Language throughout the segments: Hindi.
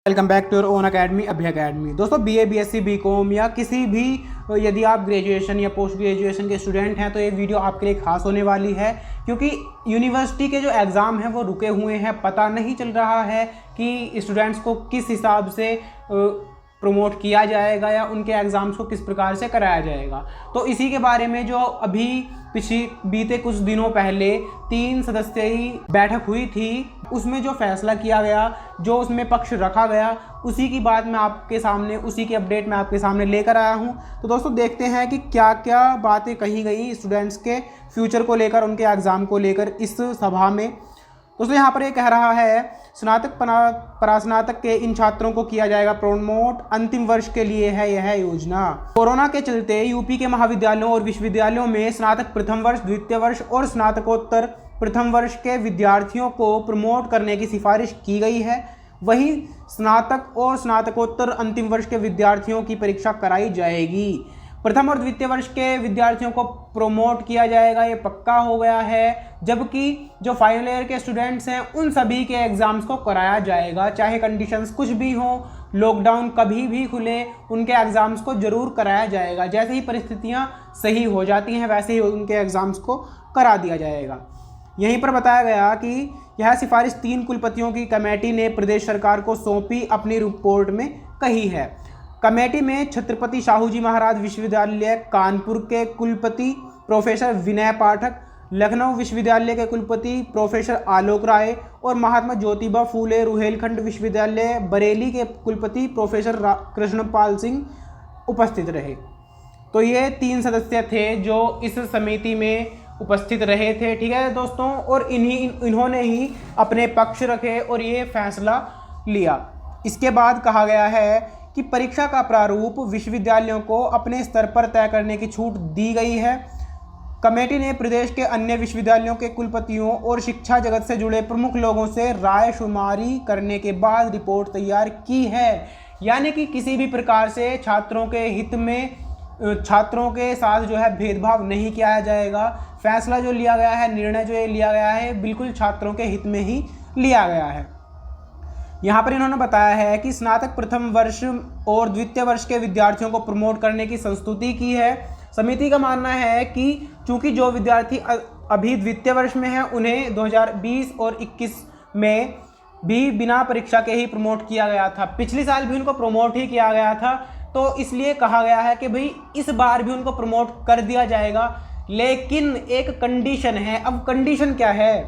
Welcome back to your own academy Abhay academy. दोस्तों बीए बीएससी बीकॉम या किसी भी यदि आप ग्रेजुएशन या पोस्ट ग्रेजुएशन के स्टूडेंट हैं तो ये वीडियो आपके लिए खास होने वाली है, क्योंकि यूनिवर्सिटी के जो एग्ज़ाम हैं वो रुके हुए हैं। पता नहीं चल रहा है कि स्टूडेंट्स को किस हिसाब से प्रमोट किया जाएगा या उनके एग्ज़ाम्स को किस प्रकार से कराया जाएगा। तो इसी के बारे में जो अभी बीते कुछ दिनों पहले 3 सदस्यीय बैठक हुई थी, उसमें जो फैसला किया गया, जो उसमें पक्ष रखा गया, उसी की बात मैं आपके सामने, उसी की अपडेट मैं आपके सामने लेकर आया हूं। तो दोस्तों देखते हैं कि क्या क्या बातें कही गई स्टूडेंट्स के फ्यूचर को लेकर, उनके एग्ज़ाम को लेकर इस सभा में। दोस्तों यहाँ पर ये कह रहा है, स्नातक परास्नातक के इन छात्रों को किया जाएगा प्रमोट, अंतिम वर्ष के लिए है यह योजना। कोरोना के चलते यूपी के महाविद्यालयों और विश्वविद्यालयों में स्नातक प्रथम वर्ष, द्वितीय वर्ष और स्नातकोत्तर प्रथम वर्ष के विद्यार्थियों को प्रमोट करने की सिफारिश की गई है। वहीं स्नातक और स्नातकोत्तर अंतिम वर्ष के विद्यार्थियों की परीक्षा कराई जाएगी। प्रथम और द्वितीय वर्ष के विद्यार्थियों को प्रमोट किया जाएगा, ये पक्का हो गया है। जबकि जो फाइनल ईयर के स्टूडेंट्स हैं उन सभी के एग्ज़ाम्स को कराया जाएगा, चाहे कंडीशंस कुछ भी हो, लॉकडाउन कभी भी खुले, उनके एग्ज़ाम्स को ज़रूर कराया जाएगा। जैसे ही परिस्थितियां सही हो जाती हैं वैसे ही उनके एग्ज़ाम्स को करा दिया जाएगा। यहीं पर बताया गया कि यह सिफारिश 3 कुलपतियों की कमेटी ने प्रदेश सरकार को सौंपी अपनी रिपोर्ट में कही है। कमेटी में छत्रपति शाहू जी महाराज विश्वविद्यालय कानपुर के कुलपति प्रोफेसर विनय पाठक, लखनऊ विश्वविद्यालय के कुलपति प्रोफेसर आलोक राय और महात्मा ज्योतिबा फूले रुहेलखंड विश्वविद्यालय बरेली के कुलपति प्रोफेसर कृष्णपाल सिंह उपस्थित रहे। तो ये 3 सदस्य थे जो इस समिति में उपस्थित रहे थे, ठीक है दोस्तों। और इन्होंने ही अपने पक्ष रखे और ये फैसला लिया। इसके बाद कहा गया है कि परीक्षा का प्रारूप विश्वविद्यालयों को अपने स्तर पर तय करने की छूट दी गई है। कमेटी ने प्रदेश के अन्य विश्वविद्यालयों के कुलपतियों और शिक्षा जगत से जुड़े प्रमुख लोगों से राय शुमारी करने के बाद रिपोर्ट तैयार की है। यानी कि किसी भी प्रकार से छात्रों के हित में, छात्रों के साथ जो है भेदभाव नहीं किया जाएगा। फैसला जो लिया गया है, निर्णय जो लिया गया है, बिल्कुल छात्रों के हित में ही लिया गया है। यहाँ पर इन्होंने बताया है कि स्नातक प्रथम वर्ष और द्वितीय वर्ष के विद्यार्थियों को प्रमोट करने की संस्तुति की है। समिति का मानना है कि चूंकि जो विद्यार्थी अभी द्वितीय वर्ष में हैं उन्हें 2020 और 21 में भी बिना परीक्षा के ही प्रमोट किया गया था, पिछले साल भी उनको प्रमोट ही किया गया था। तो इसलिए कहा गया है कि भाई इस बार भी उनको प्रमोट कर दिया जाएगा, लेकिन एक कंडीशन है। अब कंडीशन क्या है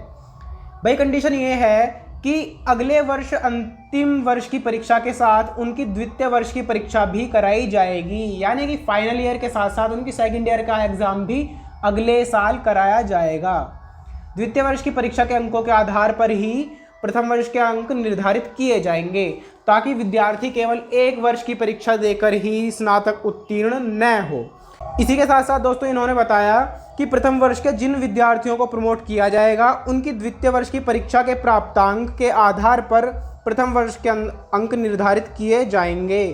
भाई? कंडीशन ये है कि अगले वर्ष अंतिम वर्ष की परीक्षा के साथ उनकी द्वितीय वर्ष की परीक्षा भी कराई जाएगी। यानी कि फाइनल ईयर के साथ साथ उनकी सेकंड ईयर का एग्ज़ाम भी अगले साल कराया जाएगा। द्वितीय वर्ष की परीक्षा के अंकों के आधार पर ही प्रथम वर्ष के अंक निर्धारित किए जाएंगे, ताकि विद्यार्थी केवल 1 वर्ष की परीक्षा देकर ही स्नातक उत्तीर्ण न हो। इसी के साथ साथ दोस्तों इन्होंने बताया कि प्रथम वर्ष के जिन विद्यार्थियों को प्रमोट किया जाएगा उनकी द्वितीय वर्ष की परीक्षा के प्राप्तांक के आधार पर प्रथम वर्ष के अंक निर्धारित किए जाएंगे।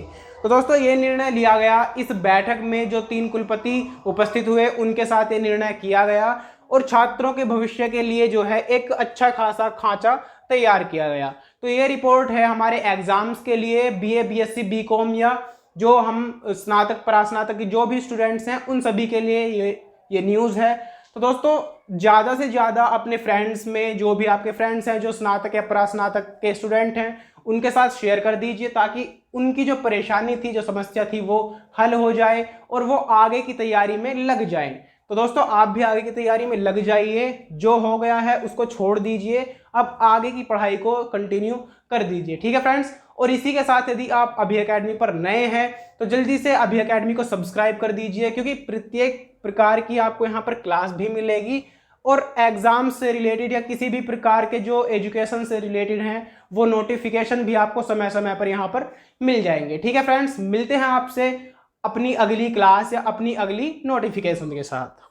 तो दोस्तों ये निर्णय लिया गया इस बैठक में। जो 3 कुलपति उपस्थित हुए उनके साथ ये निर्णय किया गया और छात्रों के भविष्य के लिए जो है एक अच्छा खासा खांचा तैयार किया गया। तो ये रिपोर्ट है हमारे एग्जाम्स के लिए, बीए बीएससी बीकॉम या जो हम स्नातक परास्नातक के जो भी स्टूडेंट्स हैं उन सभी के लिए ये न्यूज़ है। तो दोस्तों ज़्यादा से ज़्यादा अपने फ्रेंड्स में, जो भी आपके फ्रेंड्स हैं जो स्नातक या परास्नातक के स्टूडेंट हैं, उनके साथ शेयर कर दीजिए, ताकि उनकी जो परेशानी थी, जो समस्या थी, वो हल हो जाए और वो आगे की तैयारी में लग जाए। तो दोस्तों आप भी आगे की तैयारी में लग जाइए, जो हो गया है उसको छोड़ दीजिए, अब आगे की पढ़ाई को कंटिन्यू कर दीजिए, ठीक है फ्रेंड्स। और इसी के साथ यदि आप अभय अकेडमी पर नए हैं तो जल्दी से अभय अकेडमी को सब्सक्राइब कर दीजिए, क्योंकि प्रत्येक प्रकार की आपको यहाँ पर क्लास भी मिलेगी और एग्जाम से रिलेटेड या किसी भी प्रकार के जो एजुकेशन से रिलेटेड हैं वो नोटिफिकेशन भी आपको समय समय पर यहाँ पर मिल जाएंगे, ठीक है फ्रेंड्स। मिलते हैं आपसे अपनी अगली क्लास या अपनी अगली नोटिफिकेशन के साथ।